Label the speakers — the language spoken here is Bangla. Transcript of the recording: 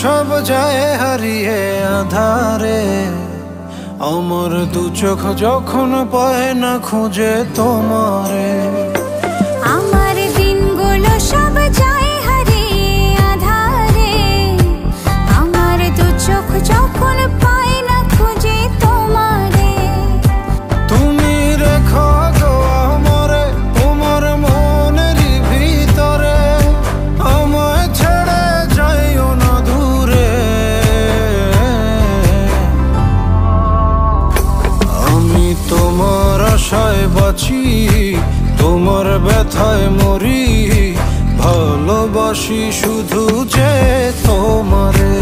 Speaker 1: সব যায় হারিয়ে আধারে, আমার দু চোখ যখন পায় না খুঁজে তোমারে।
Speaker 2: আমার দিনগুলো সব যায় হারিয়ে আধারে, আমার দু চোখ যখন পায় না খুঁজে তোমারে।
Speaker 1: তুমি রেখো গো আমারে তোমার মনের ভিতরে, আমায় ছেড়ে যাইও না দূরে। আমি তোমার আশায় বাঁচি, তোমার ব্যথায় মরি, ভালোবাসি শুধু যে তোমারে।